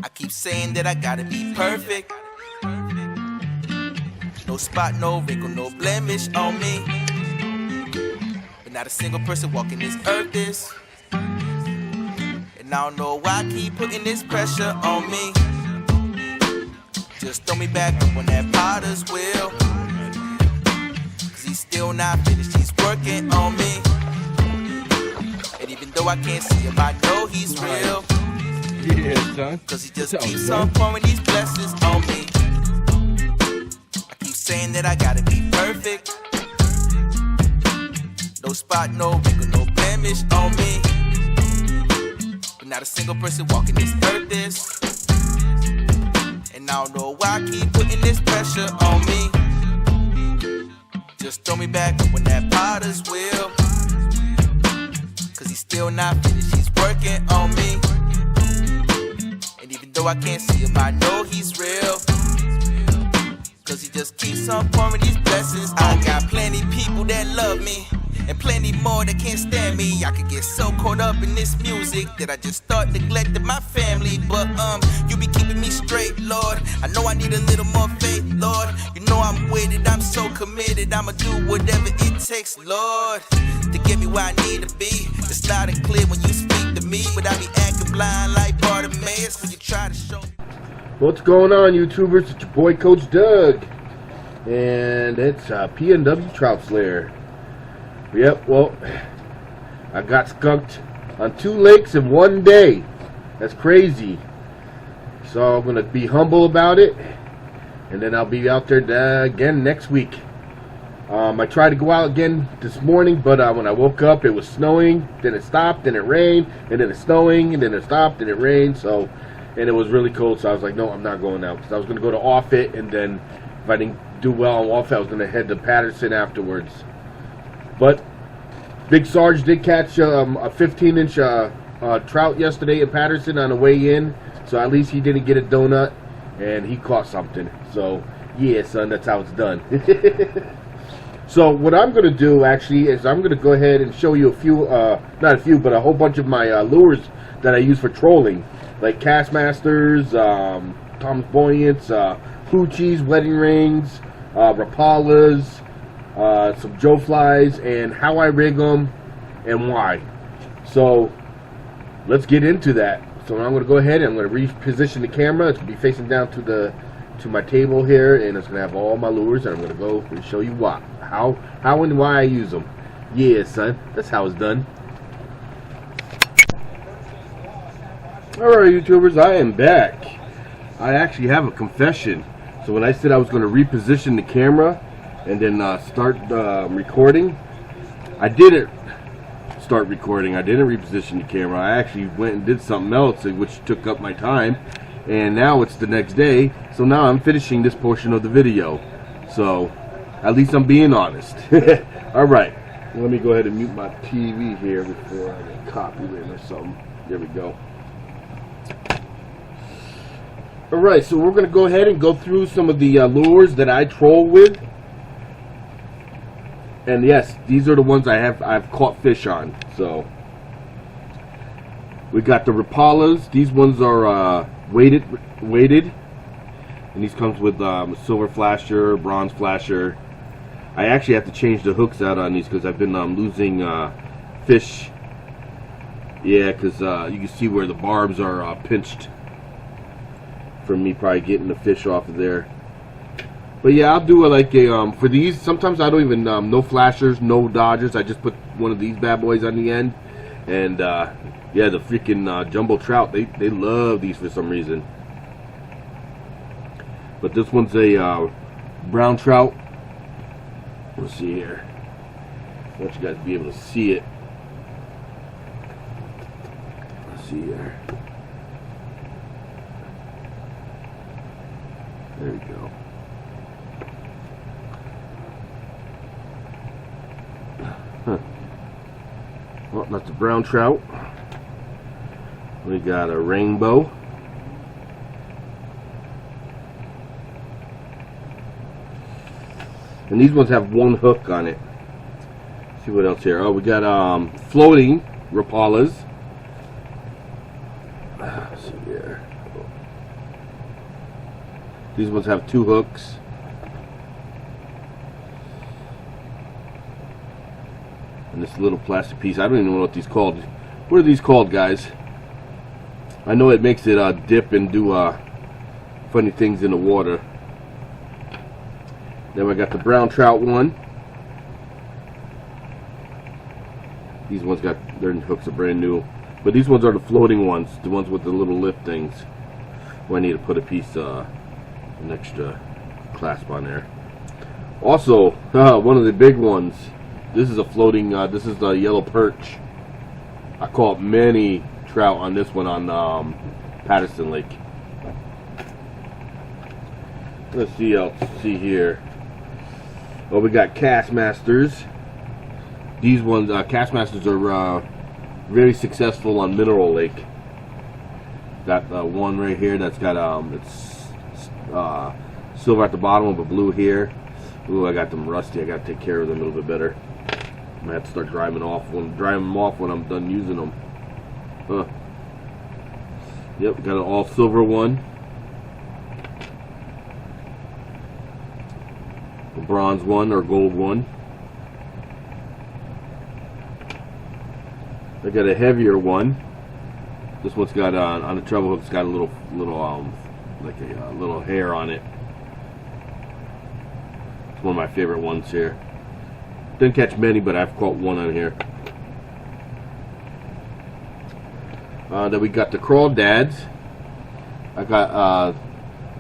I keep saying that I gotta be perfect. No spot, no wrinkle, no blemish on me. But not a single person walking this earth is. And I don't know why I keep putting this pressure on me. Just throw me back up on that potter's wheel. Cause he's still not finished, he's working on me. And even though I can't see him, I know he's real. Yeah, son. Cause he just keeps on pouring these blessings on me. I keep saying that I gotta be perfect. No spot, no wrinkle, no blemish on me. But not a single person walking this earth is. And I don't know why I keep putting this pressure on me. Just throw me back up on that potter's wheel. Cause he's still not finished, he's working on me. And even though I can't see him, I know he's real. Cause he just keeps on pouring these blessings. I got plenty people that love me, and plenty more that can't stand me. I could get so caught up in this music that I just start neglecting my family. But you be keeping me straight, Lord. I know I need a little more faith, Lord. You know I'm with it, I'm so committed. I'ma do whatever it takes, Lord, to get me where I need to be. It's loud and clear when you speak to me, but I be acting blind like Bartimaeus when you try to show me. What's going on, YouTubers? It's your boy Coach Doug, and it's PNW Trout Slayer. Yep, well, I got skunked on 2 lakes in 1 day. That's crazy. So I'm gonna be humble about it, and then I'll be out there again next week. I tried to go out again this morning, but when I woke up, it was snowing. Then it stopped, then it rained, and then it's snowing, and then it stopped, and it rained. And it was really cold, so I was like, no, I'm not going out. Because I was going to go to Offit, and then if I didn't do well on Offit, I was going to head to Patterson afterwards. But Big Sarge did catch a 15-inch trout yesterday in Patterson on the way in. So at least he didn't get a donut, and he caught something. So, yeah, son, that's how it's done. So what I'm going to do, actually, is I'm going to go ahead and show you a few, not a few, but a whole bunch of my lures that I use for trolling. Like Castmasters, Tom's Buoyants, Hoochies, Wedding Rings, Rapalas, some Joe Flies, and how I rig them and why. So let's get into that. So I'm going to go ahead and I'm going to reposition the camera. It's going to be facing down to my table here, and it's going to have all my lures, and I'm going to go and show you why, how and why I use them. Yeah, son, that's how it's done. Alright, YouTubers, I am back. I actually have a confession. So when I said I was going to reposition the camera and then start recording, I didn't start recording. I didn't reposition the camera. I actually went and did something else, which took up my time. And now it's the next day, so now I'm finishing this portion of the video. So at least I'm being honest. Alright, let me go ahead and mute my TV here before I get copyrighted or something. There we go. Alright, so we're going to go ahead and go through some of the lures that I troll with. And yes, these are the ones I've caught fish on. So we got the Rapalas. These ones are weighted, and these comes with a silver flasher, bronze flasher. I actually have to change the hooks out on these because I've been losing fish. Yeah, because you can see where the barbs are pinched from me probably getting the fish off of there. But yeah, I'll do it like a for these. Sometimes I don't even no flashers, no dodgers. I just put one of these bad boys on the end, and yeah, the freaking jumbo trout, they love these for some reason. But this one's a brown trout. Let's see here. I want you guys to be able to see it. Let's see here. There we go. Huh. Well, that's a brown trout. We got a rainbow. And these ones have one hook on it. Let's see what else here. Oh, we got floating Rapalas. Let's see here. These ones have 2 hooks. And this little plastic piece. I don't even know what these called. What are these called, guys? I know it makes it dip and do funny things in the water. Then we got the brown trout one. These ones got their hooks are brand new, but these ones are the floating ones, the ones with the little lift things. Well, I need to put a piece, an extra clasp on there. Also, one of the big ones. This is a floating. This is the yellow perch. I caught many trout on this one on Patterson Lake. Let's see. I'll see here. Oh, we got Castmasters. These ones, Castmasters are very successful on Mineral Lake. Got one right here that's got it's silver at the bottom with a blue here. Ooh, I got them rusty. I got to take care of them a little bit better. I'm gonna have to start drying them off when I'm done using them. Yep, got an all silver one. A bronze one or gold one. I got a heavier one. This one's got on the treble hook. It's got a little like a little hair on it. It's one of my favorite ones here. Didn't catch many, but I've caught one on here. Then we got the crawdads. I got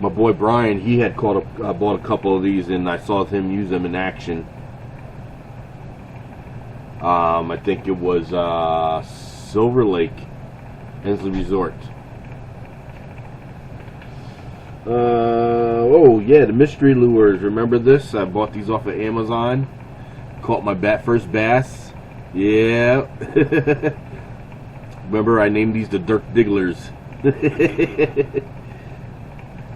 my boy Brian. He had bought a couple of these, and I saw him use them in action. I think it was Silver Lake, Hensley Resort. Oh yeah, the mystery lures. Remember this? I bought these off of Amazon. Caught my first bass. Yeah. Remember, I named these the Dirk Digglers.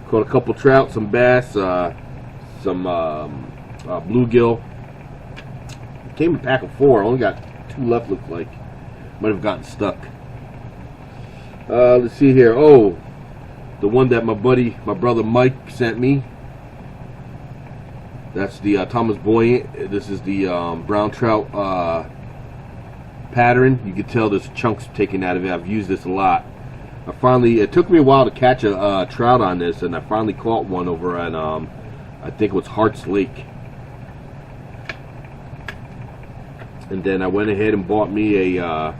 Caught a couple trout, some bass, some bluegill. Came a pack of 4. I only got 2 left, looks like. Might have gotten stuck. Let's see here. Oh, the one that my brother Mike sent me. That's the Thomas Buoyant. This is the brown trout pattern. You can tell there's chunks taken out of it. I've used this a lot. It took me a while to catch a trout on this, and I finally caught one over at I think it was Hart's Lake. And then I went ahead and bought me a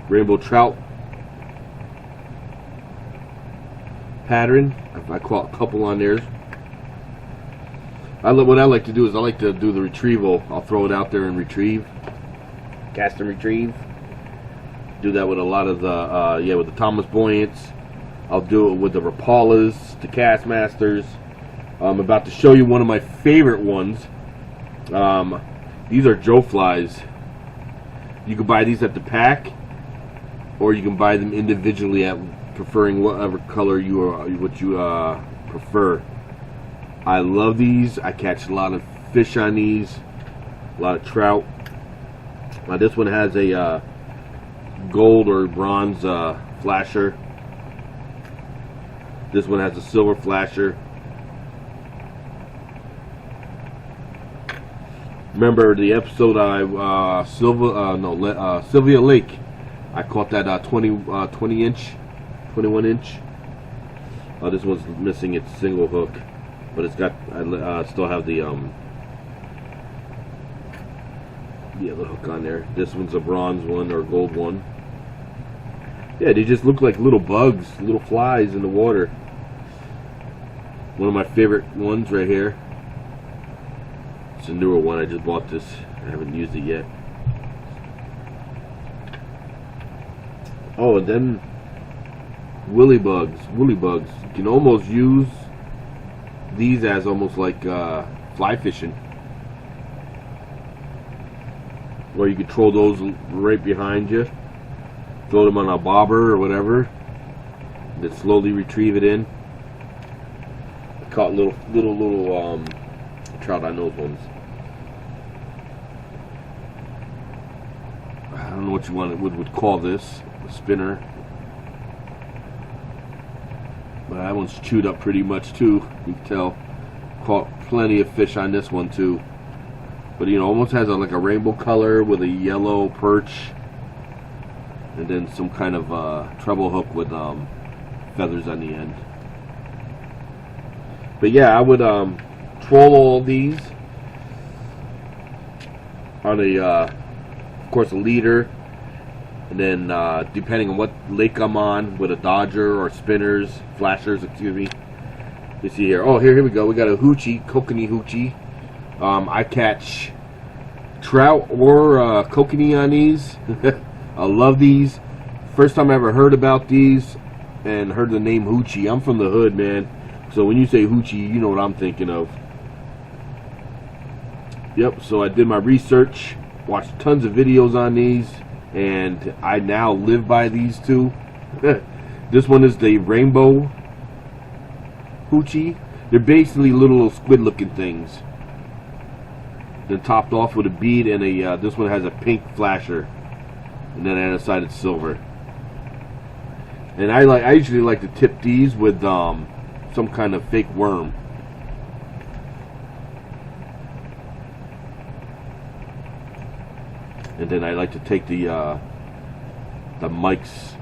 rainbow trout pattern. I caught a couple on there. What I like to do is I like to do the retrieval. I'll throw it out there and retrieve, cast and retrieve. Do that with a lot of the with the Thomas Buoyants. I'll do it with the Rapalas, the Castmasters. I'm about to show you one of my favorite ones. These are Joe flies. You can buy these at the pack, or you can buy them individually at preferring whatever color you prefer. I love these. I catch a lot of fish on these, a lot of trout. This one has a gold or bronze flasher. This one has a silver flasher. Remember the episode Sylvia Lake? I caught that 21 inch. This one's missing its single hook, but it's got. I still have the the hook on there. This one's a bronze one or a gold one. Yeah, they just look like little bugs, little flies in the water. One of my favorite ones right here. It's a newer one. I just bought this. I haven't used it yet. Oh, and then woolly bugs. You can almost use these as almost like fly fishing, or you could throw those right behind you. Throw them on a bobber or whatever, then slowly retrieve it in. I caught little trout on those ones. I don't know what you would call this, a spinner. But that one's chewed up pretty much too. You can tell. Caught plenty of fish on this one too. But you know, almost has like a rainbow color with a yellow perch, and then some kind of treble hook with feathers on the end. But yeah, I would troll all these on a, of course, a leader, and then depending on what lake I'm on, with a dodger or spinners, flashers, excuse me. You see here. Oh, here we go. We got a hoochie, kokanee hoochie. I catch trout or kokanee on these. I love these. First time I ever heard about these and heard the name hoochie. I'm from the hood, man. So when you say hoochie, you know what I'm thinking of. Yep, so I did my research, watched tons of videos on these, and I now live by these two. This one is the rainbow hoochie. They're basically little squid looking things. Then topped off with a bead and a this one has a pink flasher, and then on the side it's silver. And I usually like to tip these with some kind of fake worm. And then I like to take the Mike's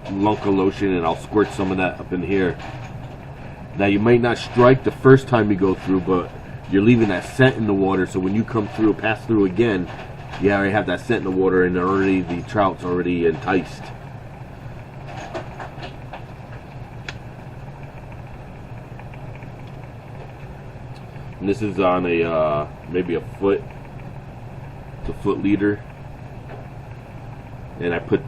Lunka lotion and I'll squirt some of that up in here. Now you might not strike the first time you go through, but you're leaving that scent in the water, so when you come through, pass through again, you already have that scent in the water, and already the trout's already enticed. And this is on a maybe a foot. It's a foot leader, and I put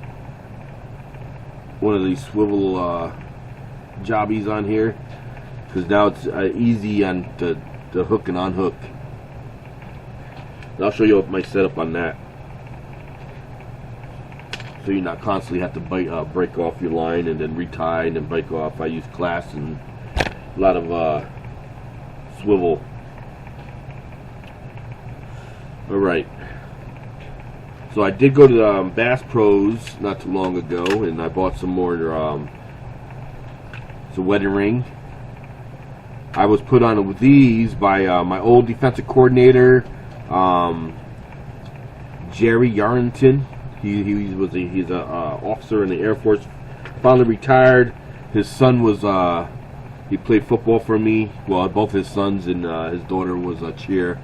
one of these swivel jobbies on here because now it's easy on to hook and unhook. And I'll show you my setup on that, so you not constantly have to break off your line and then retie and then break off. I use class and a lot of swivel. All right. So I did go to Bass Pros not too long ago, and I bought some more. It's a wedding ring. I was put on with these by my old defensive coordinator, Jerry Yarrington. He's a officer in the Air Force. Finally retired. His son was he played football for me. Well, both his sons, and his daughter was a cheer,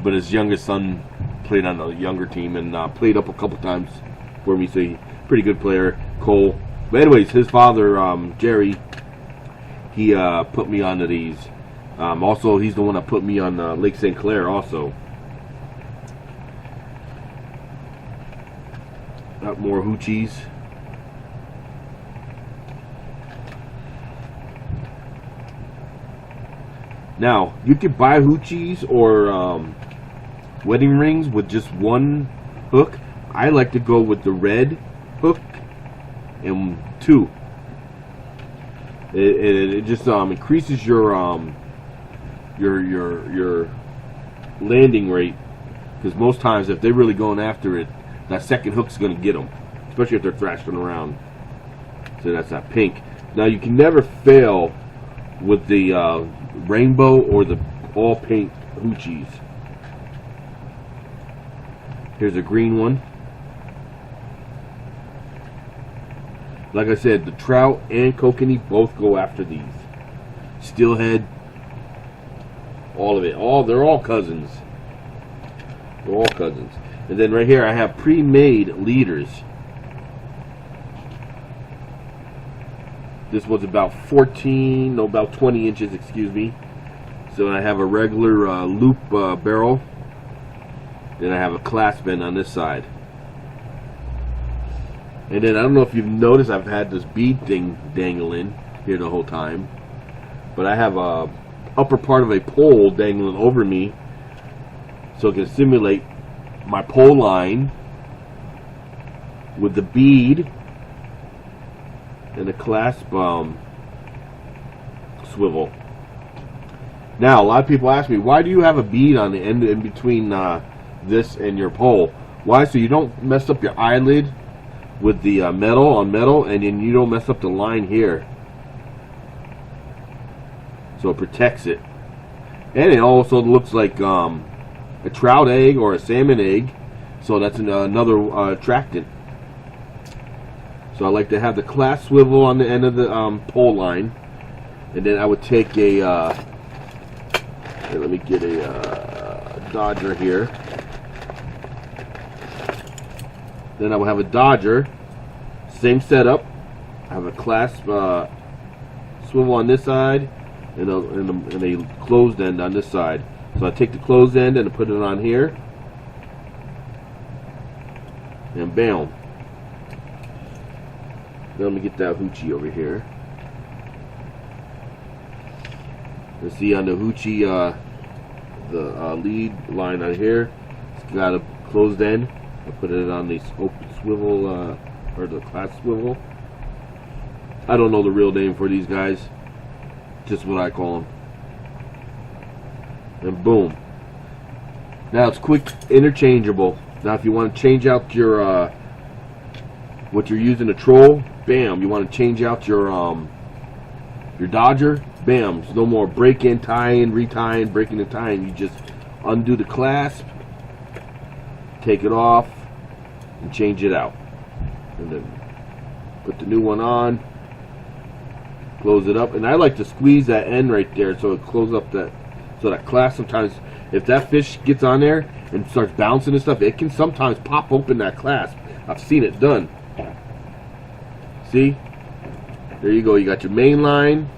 but his youngest son played on the younger team and played up a couple times for me. So he's a pretty good player, Cole. But anyways, his father, Jerry, he put me onto these. Also, he's the one that put me on Lake St. Clair also. Got more hoochies. Now, you could buy hoochies or wedding rings with just one hook. I like to go with the red hook and two. It just increases your landing rate, because most times if they're really going after it, that second hook's going to get them, especially if they're thrashing around. So that's that pink. Now you can never fail with the rainbow or the all pink hoochies. Here's a green one. Like I said, the trout and kokanee both go after these. Steelhead, all of it. They're all cousins. They're all cousins. And then right here I have pre-made leaders. This one's about 20 inches, excuse me. So I have a regular loop barrel. Then I have a clasp end on this side. And then I don't know if you've noticed, I've had this bead thing dangling here the whole time. But I have a upper part of a pole dangling over me, so it can simulate my pole line with the bead and the clasp swivel. Now, a lot of people ask me, why do you have a bead on the end in between this and your pole? Why? So you don't mess up your eyelid with the metal on metal, and then you don't mess up the line here. So it protects it. And it also looks like a trout egg or a salmon egg. So that's another attractant. So I like to have the clasp swivel on the end of the pole line. And then I would take a, let me get a Dodger here. Then I will have a Dodger, same setup. I have a clasp swivel on this side and a closed end on this side. So I take the closed end and I put it on here, and bam. Now let me get that hoochie over here. You see on the hoochie, the lead line on here, it's got a closed end. I put it on the open swivel, or the clasp swivel. I don't know the real name for these guys, just what I call them. And boom. Now it's quick interchangeable. Now if you want to change out your what you're using to troll, bam. You want to change out your Dodger, bam. There's no more break-in, tie-in, retie-in, breaking and tying. You just undo the clasp, take it off, and change it out. And then put the new one on, close it up. And I like to squeeze that end right there so it closes up that, so that clasp. Sometimes if that fish gets on there and starts bouncing and stuff, it can sometimes pop open that clasp. I've seen it done. See? There you go. You got your main line,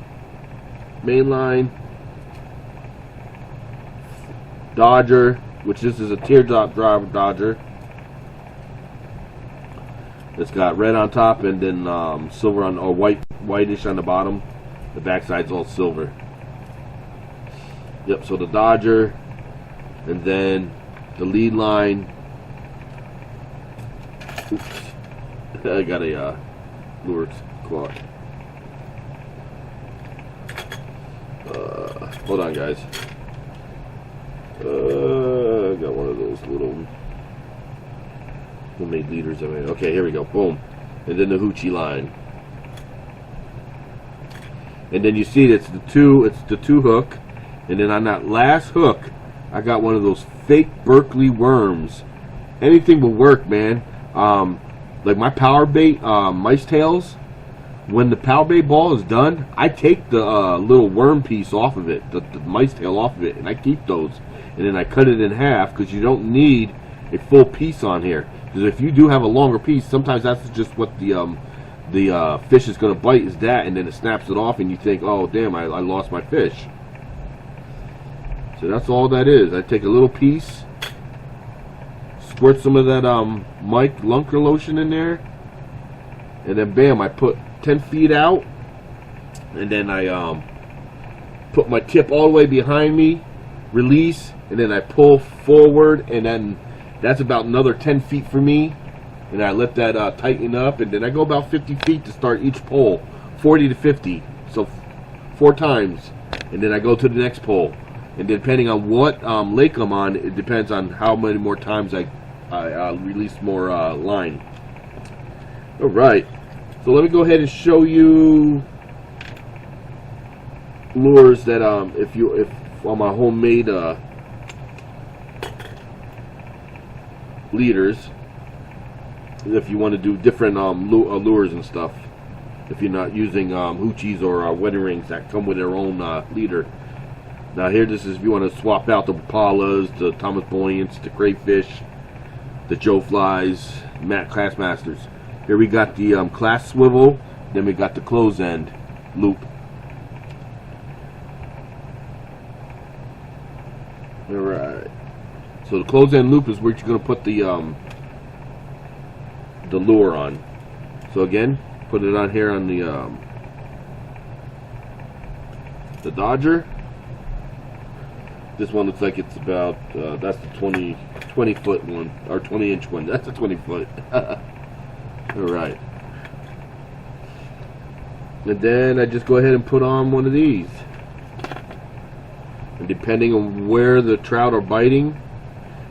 Dodger, which this is a teardrop drive Dodger. It's got red on top and then silver on, or whitish on the bottom. The backside's all silver. Yep. So the Dodger, and then the lead line. Oops. I got a lure caught. Hold on, guys. I got one of those little homemade leaders I made. Okay, here we go. Boom. And then the hoochie line. And then you see it's the two hook. And then on that last hook, I got one of those fake Berkeley worms. Anything will work, man. Like my power bait mice tails. When the power bait ball is done, I take the little worm piece off of it, the mice tail off of it, and I keep those. And then I cut it in half because you don't need a full piece on here. Because if you do have a longer piece, sometimes that's just what the fish is going to bite, is that, and then it snaps it off, and you think, oh damn, I lost my fish. So that's all that is. I take a little piece, squirt some of that Mike Lunker lotion in there, and then bam, I put 10 feet out, and then I put my tip all the way behind me, release, and then I pull forward, and then that's about another 10 feet for me, and I let that tighten up, and then I go about 50 feet to start each pole, 40 to 50, so 4 times, and then I go to the next pole, and depending on what lake I'm on, it depends on how many more times I release more line. All right. So let me go ahead and show you lures that if on my homemade leaders, if you want to do different lures and stuff, if you're not using hoochies or wedding rings that come with their own leader. Now here, this is if you want to swap out the Rapalas, the Thomas Buoyants, the crayfish, the Joe Flies, Class Masters. Here we got the clasp swivel, then we got the close end loop. Alright. So the close end loop is where you're going to put the lure on. So again, put it on here on the Dodger. This one looks like it's about, that's the 20 foot one, or 20 inch one. That's a 20 foot. Alright. And then I just go ahead and put on one of these. And depending on where the trout are biting,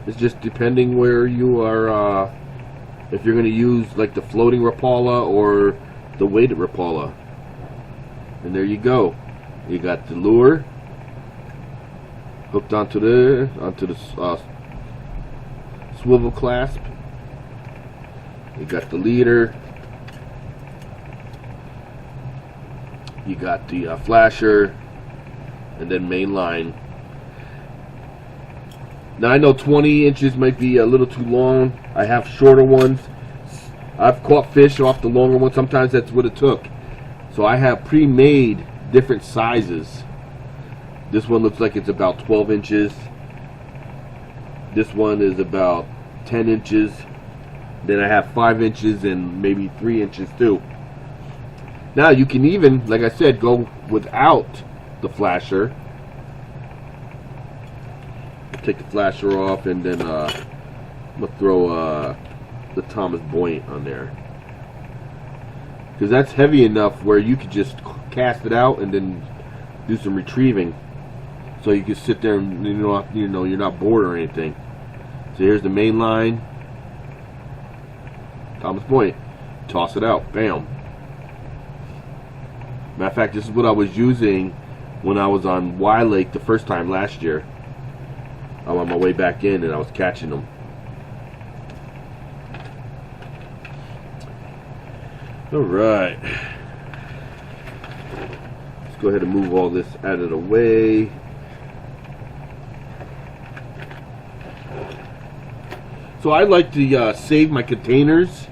it's just depending where you are if you're going to use like the floating Rapala or the weighted Rapala. And there you go. You got the lure hooked onto the swivel clasp. You got the leader. You got the flasher, and then main line. Now I know 20 inches might be a little too long. I have shorter ones. I've caught fish off the longer ones. Sometimes that's what it took. So I have pre-made different sizes. This one looks like it's about 12 inches. This one is about 10 inches. Then I have 5 inches and maybe 3 inches too. Now you can even, like I said, go without the flasher. Take the flasher off, and then I'm gonna throw the Thomas Buoyant on there, because that's heavy enough where you could just cast it out and then do some retrieving, so you can sit there and you're not bored or anything. So here's the main line, Thomas Buoyant. Toss it out, bam. Matter of fact, this is what I was using when I was on Y Lake the first time last year. I'm on my way back in and I was catching them. Alright. Let's go ahead and move all this out of the way. So I like to save my containers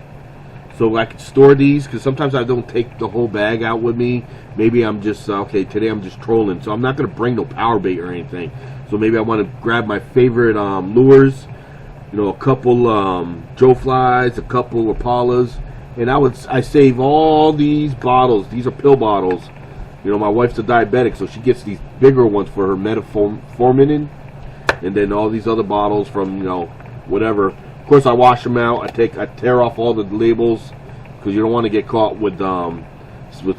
so I can store these, because sometimes I don't take the whole bag out with me. Maybe I'm just, okay, today I'm just trolling, so I'm not going to bring no power bait or anything. So maybe I want to grab my favorite lures, a couple Joe Flies, a couple Rapalas, and I save all these bottles. These are pill bottles. My wife's a diabetic, so she gets these bigger ones for her metformin, and then all these other bottles from, whatever. Of course, I wash them out. I tear off all the labels, because you don't want to get caught with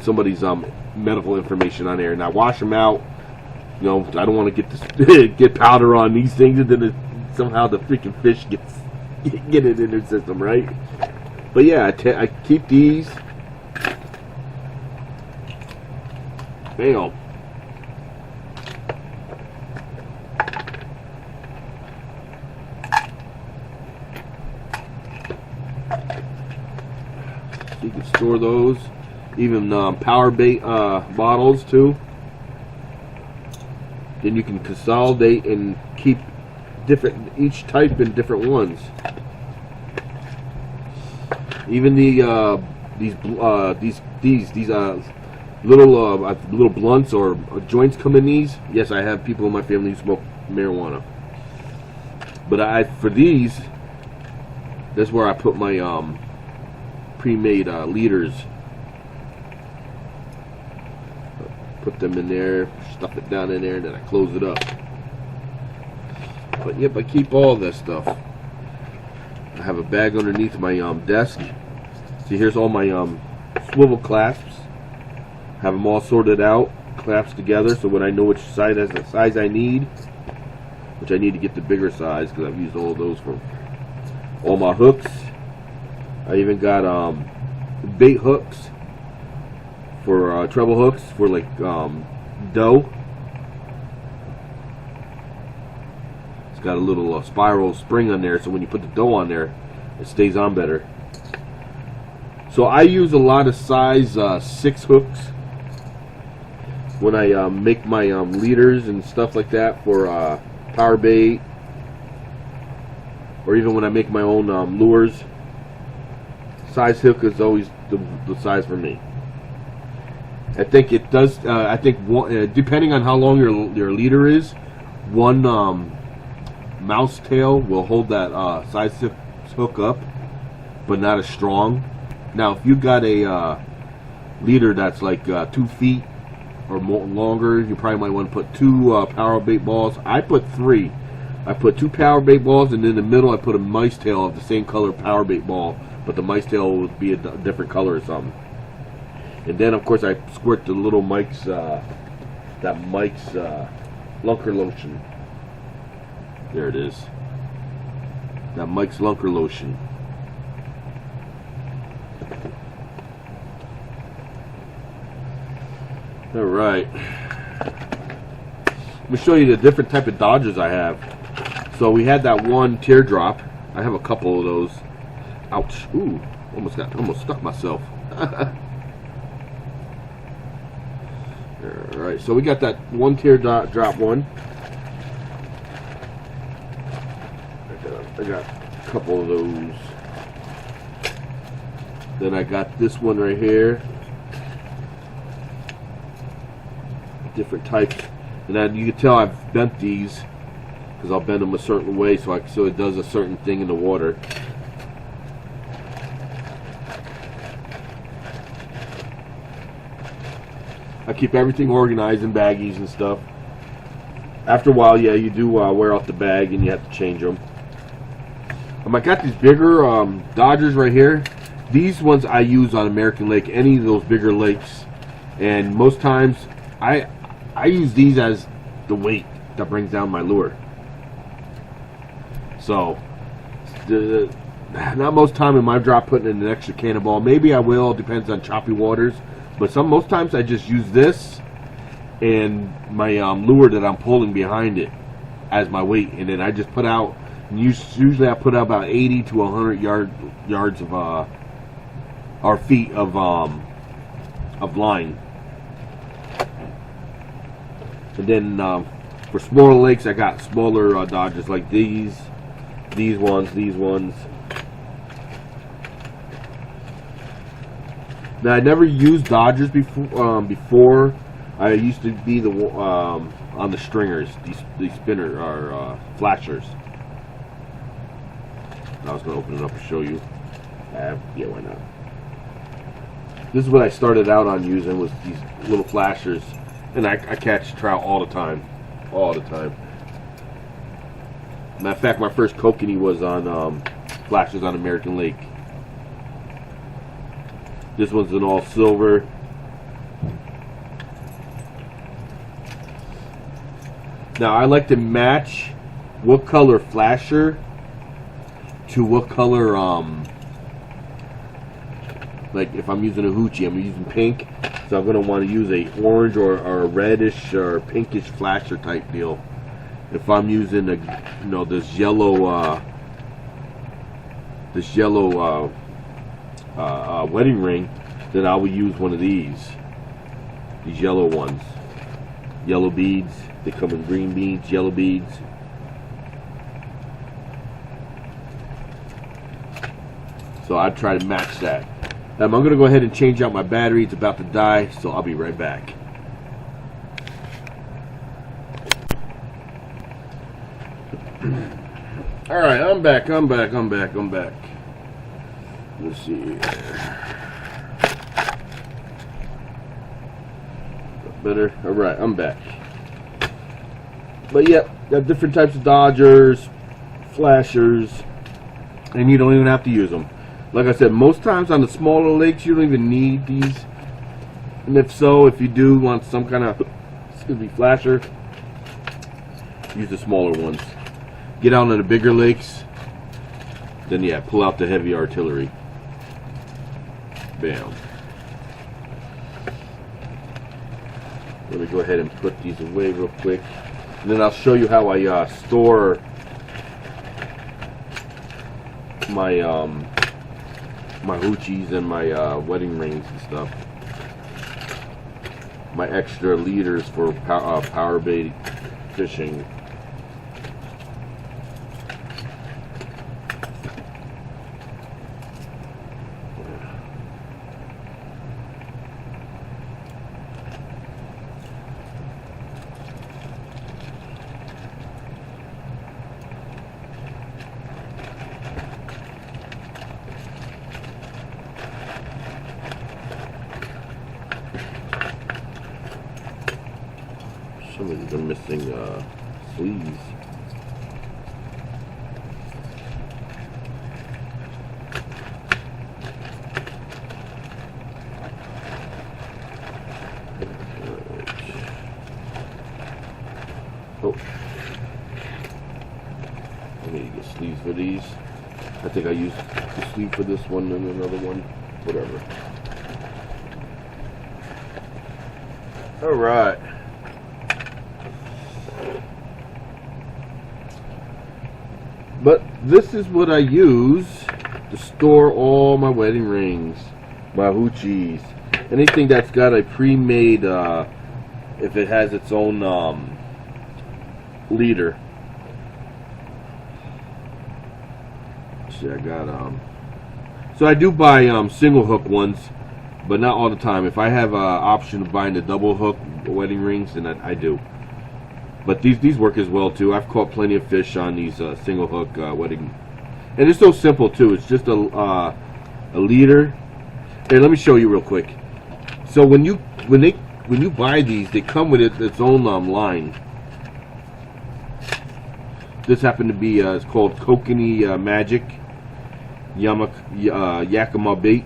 somebody's medical information on there. And I wash them out. I don't want to get powder on these things, and then somehow the freaking fish get it in their system, right? But yeah, I keep these. Bam. You can store those, even power bait bottles too. Then you can consolidate and keep each type in different ones. Even these little blunts or joints come in these. Yes, I have people in my family who smoke marijuana. But for these, that's where I put my pre-made leaders. Put them in there, stuff it down in there, and then I close it up. But yep, I keep all this stuff. I have a bag underneath my desk. See, here's all my swivel clasps. Have them all sorted out, clasps together, so when I know which size I need, which I need to get the bigger size because I've used all of those for all my hooks. I even got bait hooks for treble hooks for like dough. It's got a little spiral spring on there, so when you put the dough on there, it stays on better. So I use a lot of size 6 hooks when I make my leaders and stuff like that for power bait, or even when I make my own lures. Size hook is always the size for me. I think it does. I think depending on how long your leader is, one mouse tail will hold that size hook up, but not as strong. Now, if you got a leader that's like 2 feet or more longer, you probably might want to put 2 power bait balls. I put 3. I put 2 power bait balls, and in the middle I put a mice tail of the same color power bait ball, but the mice tail would be a different color or something. And then, of course, I squirt the little Mike's Lunker lotion. There it is. That Mike's Lunker lotion. All right. Let me show you the different type of Dodgers I have. So we had that one teardrop. I have a couple of those. Ouch! Ooh, almost stuck myself. All right. So we got that one teardrop one. I got a couple of those. Then I got this one right here. Different types. And then you can tell I've bent these because I'll bend them a certain way so it does a certain thing in the water. I keep everything organized in baggies and stuff. After a while, yeah, you do wear out the bag and you have to change them. I got these bigger Dodgers right here. These ones I use on American Lake, any of those bigger lakes, and most times I use these as the weight that brings down my lure. So not most time am I drop putting in an extra cannonball. Maybe I will, depends on choppy waters, but most times I just use this and my lure that I'm pulling behind it as my weight, and then I just put out. And usually I put out about 80 to 100 yards of or feet of line. And then for smaller lakes, I got smaller Dodgers like these ones. Now I never used Dodgers before. I used to be the on the stringers, these spinner or flashers. I was going to open it up and show you. Yeah, why not? This is what I started out on using, was these little flashers, and I catch trout all the time. Matter of fact, my first kokanee was on flashers on American Lake. This one's an all silver. Now I like to match what color flasher to what color, like if I'm using a hoochie, I'm using pink, so I'm going to want to use a orange or a reddish or pinkish flasher type deal. If I'm using this yellow wedding ring, then I will use one of these yellow ones, yellow beads. They come in green beads, yellow beads. So I try to match that. I'm going to go ahead and change out my battery. It's about to die, so I'll be right back. All right, I'm back. Let's see here. Better. All right, I'm back. But yeah, got different types of Dodgers, flashers, and you don't even have to use them. Like I said, most times on the smaller lakes, you don't even need these. And if so, if you do want some kind of, flasher, use the smaller ones. Get out on the bigger lakes, then yeah, pull out the heavy artillery. Bam. Let me go ahead and put these away real quick. And then I'll show you how I store my my hoochies and my wedding rings and stuff. My extra leaders for power bait fishing. Some of these are missing sleeves. Oh, I need to get sleeves for these. I think I used the sleeve for this one and another one. Whatever. All right. But this is what I use to store all my wedding rings, my hoochies, anything that's got a pre-made, if it has its own leader. See, I got so I do buy single hook ones, but not all the time. If I have an option of buying the double hook wedding rings, then I do. But these work as well too. I've caught plenty of fish on these single hook wedding, and it's so simple too. It's just a leader. Hey, let me show you real quick. So when you buy these, they come with its own line. This happened to be it's called Kokanee Magic Yakima bait.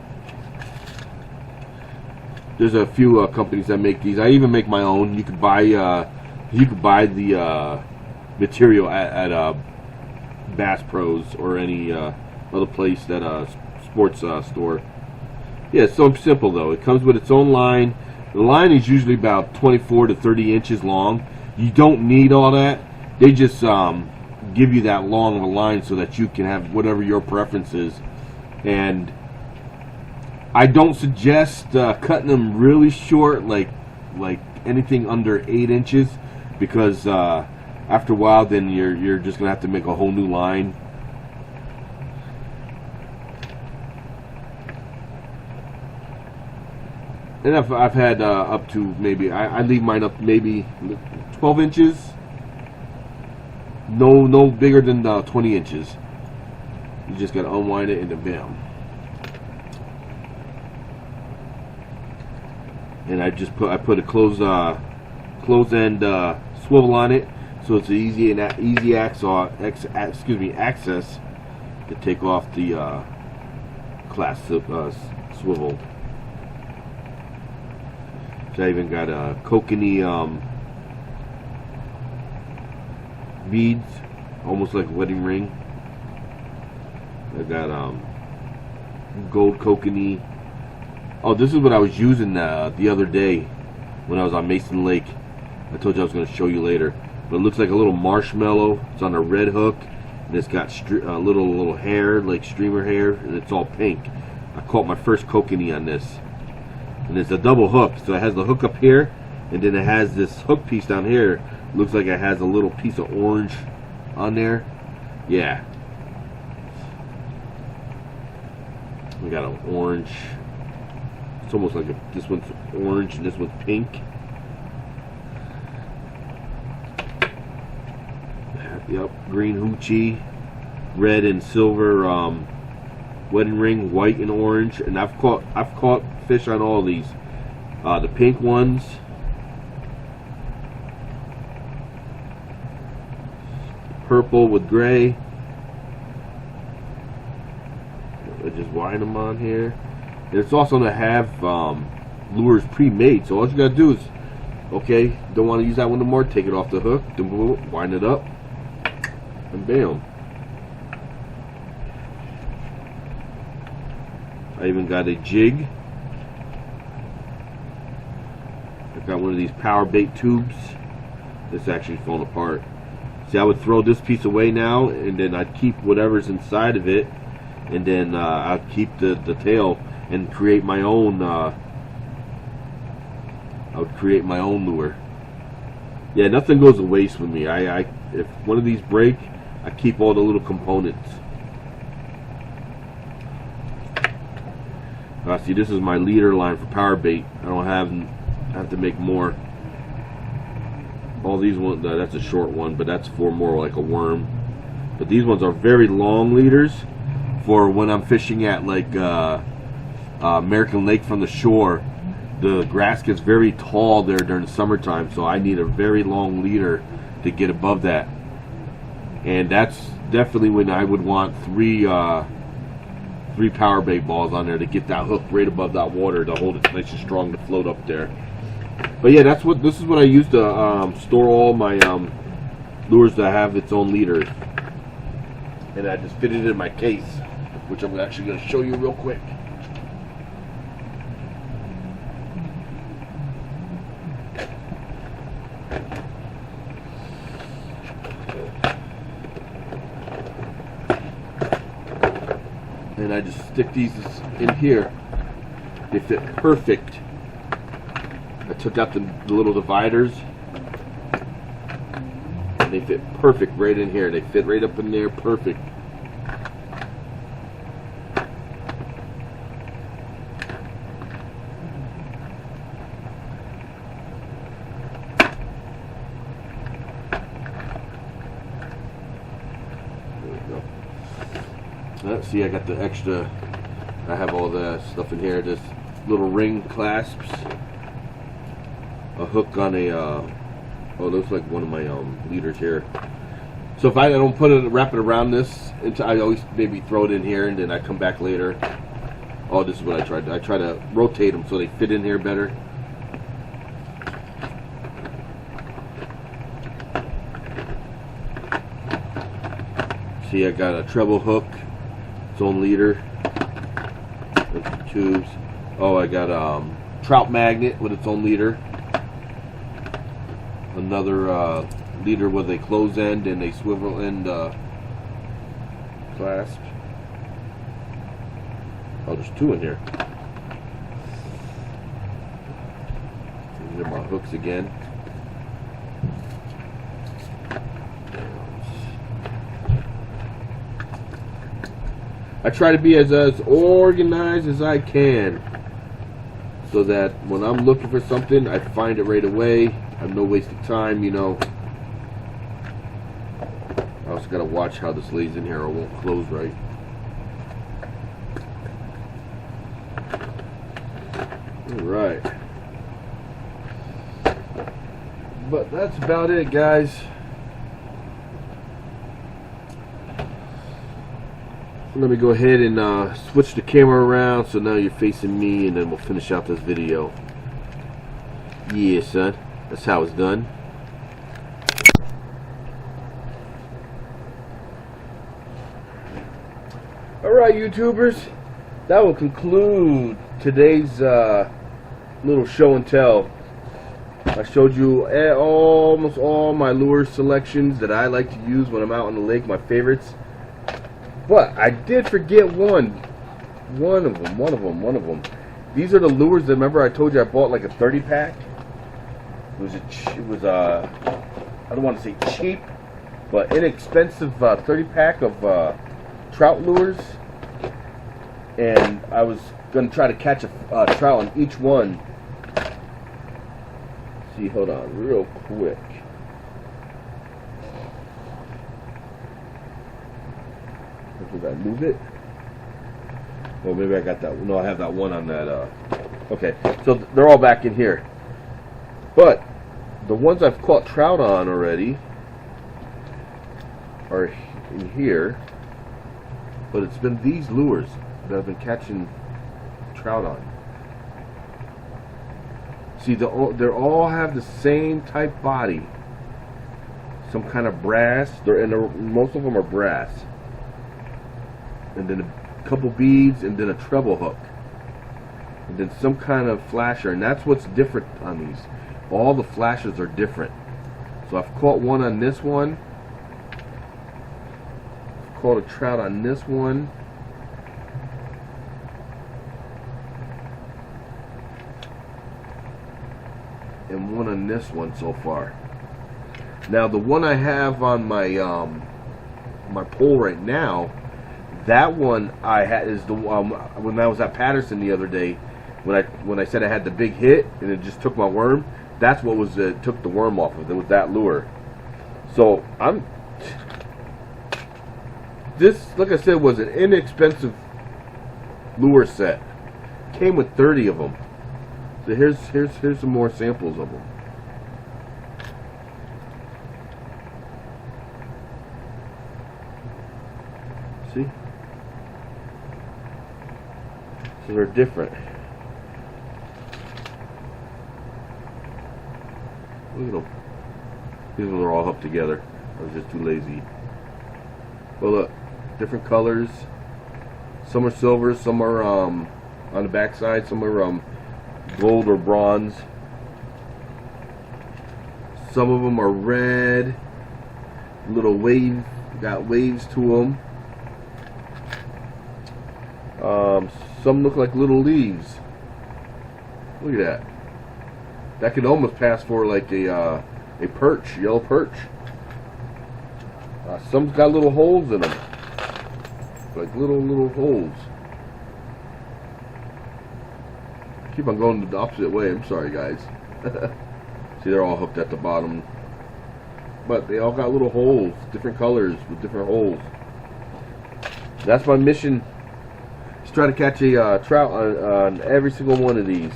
There's a few companies that make these. I even make my own. You could buy the material at Bass Pros or any other place that sports store. Yeah, it's so simple though. It comes with its own line. The line is usually about 24 to 30 inches long. You don't need all that. They just give you that long of a line so that you can have whatever your preference is. And I don't suggest cutting them really short, like anything under 8 inches, because after a while, then you're just gonna have to make a whole new line. And I've had up to maybe I leave mine up maybe 12 inches. No bigger than 20 inches. You just gotta unwind it and then bam. And I put a close end swivel on it, so it's easy access to take off the clasp swivel. So I even got a kokanee beads, almost like a wedding ring. I got gold kokanee. Oh, this is what I was using the other day when I was on Mason Lake. I told you I was going to show you later. But it looks like a little marshmallow. It's on a Redhook, and it's got little hair, like streamer hair, and it's all pink. I caught my first kokanee on this. And it's a double hook, so it has the hook up here, and then it has this hook piece down here. Looks like it has a little piece of orange on there. Yeah. We got an orange. It's almost like this one's orange and this one's pink. Yep, green hoochie, red and silver wedding ring, white and orange, and I've caught fish on all these. The pink ones, purple with gray. I just wind them on here. And it's also going to have lures pre-made, so all you got to do is, okay, don't want to use that one no more, take it off the hook, wind it up, and bam. I even got a jig. I've got one of these power bait tubes. It's actually falling apart. See, I would throw this piece away now, and then I'd keep whatever's inside of it, and then I'd keep the tail and create my own. I would create my own lure. Yeah, nothing goes to waste with me. If one of these break, I keep all the little components. See, this is my leader line for power bait. I don't have to make more. All these ones, that's a short one, but that's for more like a worm. But these ones are very long leaders for when I'm fishing at like American Lake from the shore. The grass gets very tall there during the summertime, so I need a very long leader to get above that. And that's definitely when I would want three power bait balls on there to get that hook right above that water to hold it nice and strong to float up there. But yeah, this is what I use to store all my lures that have its own leaders. And I just fit it in my case, which I'm actually going to show you real quick. and I just stick these in here. They fit perfect. I took out the little dividers, and they fit perfect right in here. They fit right up in there, perfect. See, I got the extra, I have all the stuff in here, just little ring clasps, a hook on a, oh, it looks like one of my leaders here. So if I don't wrap it around this, I always maybe throw it in here and then I come back later. Oh, this is what I try to rotate them so they fit in here better. See, I got a treble hook, its own leader, tubes. Oh, I got a Trout magnet with its own leader. Another leader with a close end and a swivel end clasp. Oh, there's two in here. These are my hooks again. I try to be as organized as I can so that when I'm looking for something, I find it right away. I'm no waste of time, you know. I also got to watch how this lays in here or it won't close right. Alright. But that's about it, guys. Let me go ahead and switch the camera around so now you're facing me, and then we'll finish out this video. Yeah, son, that's how it's done. Alright, YouTubers, that will conclude today's little show and tell. I showed you almost all my lure selections that I like to use when I'm out on the lake, my favorites. But I did forget one of them. These are the lures that, remember I told you I bought like a 30 pack. It was I don't want to say cheap, but inexpensive 30 pack of trout lures. And I was gonna try to catch a trout on each one. See, hold on, real quick. Did I move it? Well, maybe I got that. No, I have that one on that. Okay, so they're all back in here. But the ones I've caught trout on already are in here. But it's been these lures that I've been catching trout on. See, they all have the same type body. Some kind of brass. Most of them are brass. And then a couple beads, and then a treble hook, and then some kind of flasher. And that's what's different on these. All the flashes are different. So I've caught one on this one. I've caught a trout on this one. And one on this one so far. Now the one I have on my my pole right now, that one I had is the when I was at Patterson the other day, when I said I had the big hit and it just took my worm. That's what was took the worm off of it. Was that lure. So this, like I said, was an inexpensive lure set. Came with 30 of them. So here's some more samples of them. See? So they're different. Look at them. These ones are all hooked together. I was just too lazy. Well, look, different colors. Some are silver, some are on the back side, some are gold or bronze. Some of them are red. Little wave, got waves to them. Some look like little leaves. Look at that. That could almost pass for like a perch, yellow perch. Some's got little holes in them, like little holes. Keep on going the opposite way. I'm sorry, guys. See, they're all hooked at the bottom, but they all got little holes, different colors with different holes. That's my mission. Just try to catch a trout on every single one of these.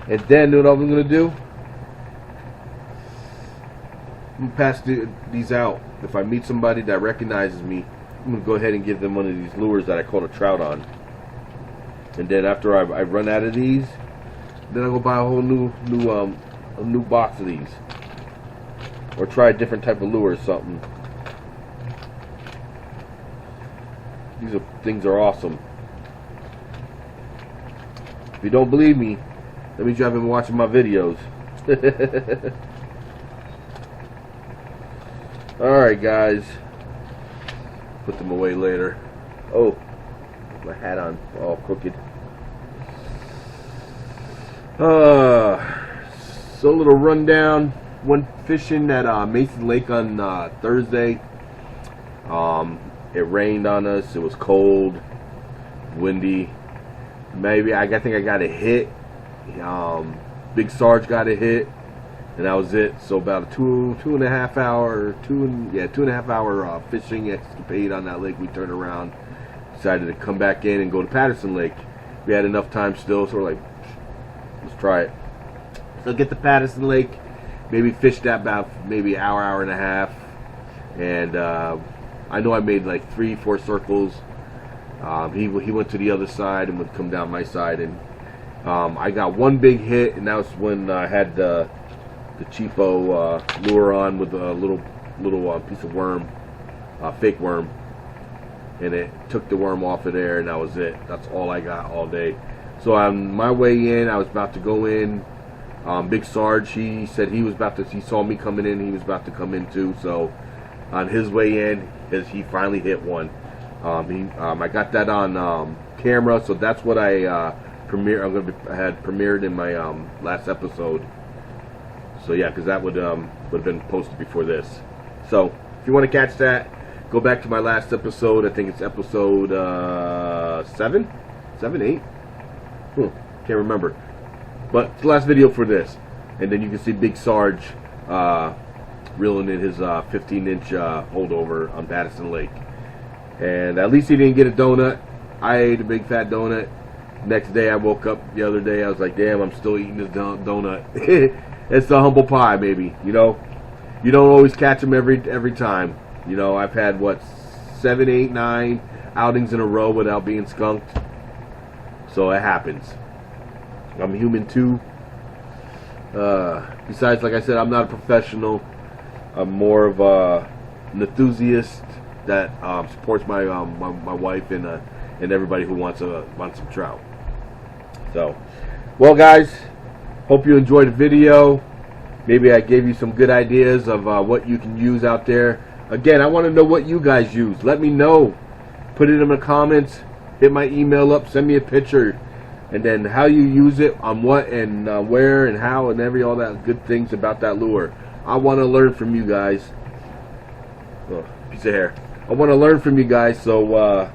And then, you know what I'm going to do? I'm going to pass these out. If I meet somebody that recognizes me, I'm going to go ahead and give them one of these lures that I caught a trout on. And then after I run out of these, then I'll go buy a whole new box of these. Or try a different type of lure or something. These things are awesome. If you don't believe me, that means you haven't been watching my videos. Alright, guys. Put them away later. Oh, my hat on, all crooked. So a little rundown. Went fishing at Mason Lake on Thursday. It rained on us. It was cold, windy. Maybe I think I got a hit. Big Sarge got a hit, and that was it. So about a two and a half hour fishing escapade on that lake. We turned around, decided to come back in and go to Patterson Lake. We had enough time still, so we're like, let's try it. So get to Patterson Lake, maybe fish that about maybe hour and a half, and I know I made like 3-4 circles. He went to the other side and would come down my side, and I got one big hit, and that was when I had the cheapo lure on with a little piece of worm, fake worm, and it took the worm off of there, and that was it. That's all I got all day. So on my way in, I was about to go in. Big Sarge, he said he saw me coming in, he was about to come in too. So on his way in, he finally hit one. I got that on camera, so that's what I had premiered in my last episode. So yeah, because that would have been posted before this. So if you want to catch that, go back to my last episode. I think it's episode 7, 8. Can't remember. But it's the last video for this, and then you can see Big Sarge reeling in his 15-inch holdover on Patterson Lake. And at least he didn't get a donut. I ate a big fat donut. Next day I woke up the other day, I was like, damn, I'm still eating this donut. It's the humble pie, maybe. You know, you don't always catch them every time. You know, I've had 7, 8, 9 outings in a row without being skunked. So it happens. I'm human too. Besides, like I said, I'm not a professional. I'm more of an enthusiast that supports my wife and everybody who wants some trout. So, well, guys, hope you enjoyed the video. Maybe I gave you some good ideas of what you can use out there. Again, I want to know what you guys use. Let me know. Put it in the comments. Hit my email up. Send me a picture. And then how you use it, on what and where and how and all that good things about that lure. I want to learn from you guys. Oh, piece of hair. I want to learn from you guys, so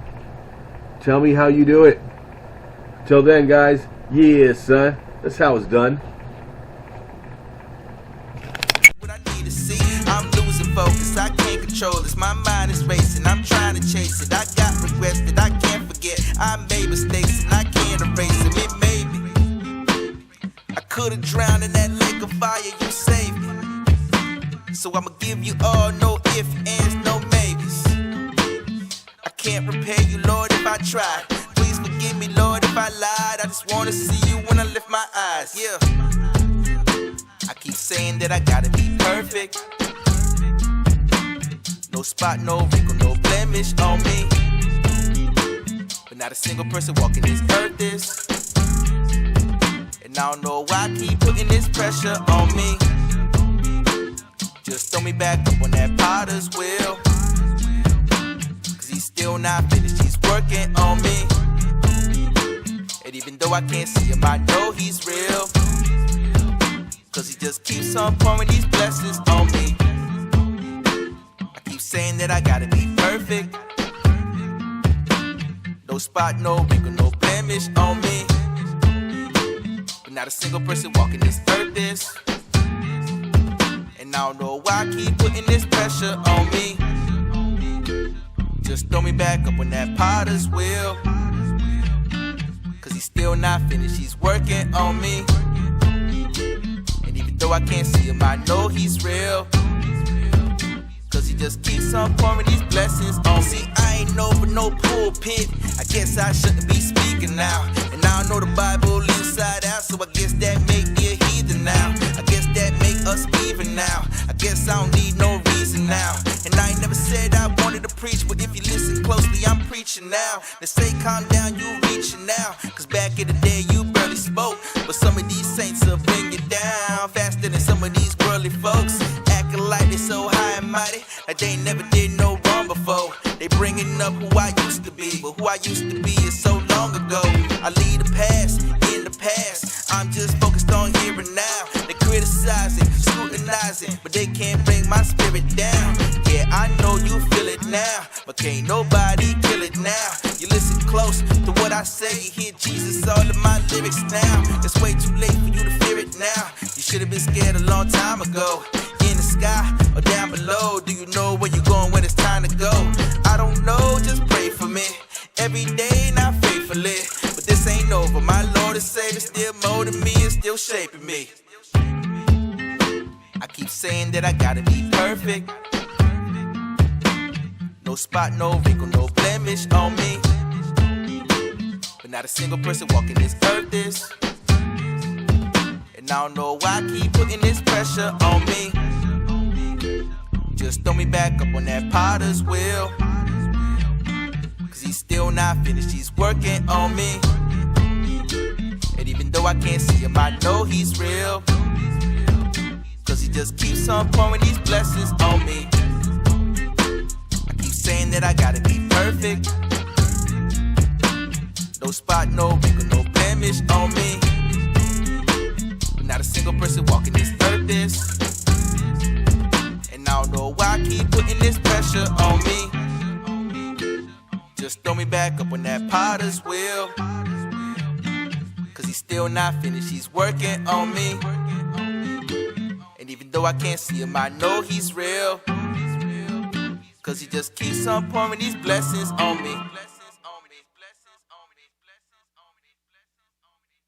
tell me how you do it. Till then, guys, yeah, son, that's how it's done. What I need to see, I'm losing focus, I can't control this. My mind is racing, I'm trying to chase it. I got regrets that I can't forget. I made mistakes and I can't erase them. It made me. I could have drowned in that lake of fire, you saved me. So I'ma give you all, no ifs, ands, no maybes. I can't repay you, Lord, if I tried. Please forgive me, Lord, if I lied. I just wanna see you when I lift my eyes, yeah. I keep saying that I gotta be perfect. No spot, no wrinkle, no blemish on me. But not a single person walking this earth is. And I don't know why I keep putting this pressure on me. Just throw me back up on that potter's wheel. Cause he's still not finished, he's working on me. And even though I can't see him, I know he's real. Cause he just keeps on pouring these blessings on me. I keep saying that I gotta be perfect. No spot, no wrinkle, no blemish on me. But not a single person walking this earth is. And I don't know why I keep putting this pressure on me. Just throw me back up on that potter's wheel. Cause he's still not finished, he's working on me. And even though I can't see him, I know he's real. Cause he just keeps on pouring these blessings on me. See, I ain't over no pulpit. I guess I shouldn't be speaking now. And I don't know the Bible inside out, so I guess that make me a heathen now. I guess that make us even now. I guess I don't need no reason now. And I ain't never said I wanted to preach, but if you listen closely, I'm preaching now. They say calm down, you reaching now. Cause back in the day, you barely spoke. But some of these saints will bring you down faster than some of these worldly folks. Acting like they so high and mighty, like they ain't never did no wrong before. They bringing up who I used to be, but who I used to be is so long ago. I leave the past in the past. I'm just focused on here and now. They criticizing, scrutinizing, but they can't bring my spirit down. Yeah, I know you feel it now, but can't nobody kill it now. You listen close to what I say, you hear Jesus all in my lyrics now. It's way too late for you to fear it now. You should have been scared a long time ago. In the sky or down below, do you know where you're going when it's time to go? I don't know, just pray for me. Every day, not faithfully. But this ain't over, my Lord and Savior still molding me and still shaping me. I keep saying that I gotta be perfect. No spot, no wrinkle, no blemish on me. But not a single person walking this earth is. And I don't know why I keep putting this pressure on me. Just throw me back up on that potter's wheel. Cause he's still not finished, he's working on me. And even though I can't see him, I know he's real. Cause he just keeps on pouring these blessings on me. I keep saying that I gotta be perfect. No spot, no wrinkle, no blemish on me. But not a single person walking this earth is. And I don't know why I keep putting this pressure on me. Just throw me back up on that potter's wheel. Cause he's still not finished, he's working on me. And even though I can't see him, I know he's real. Cause he just keeps on pouring these blessings on me.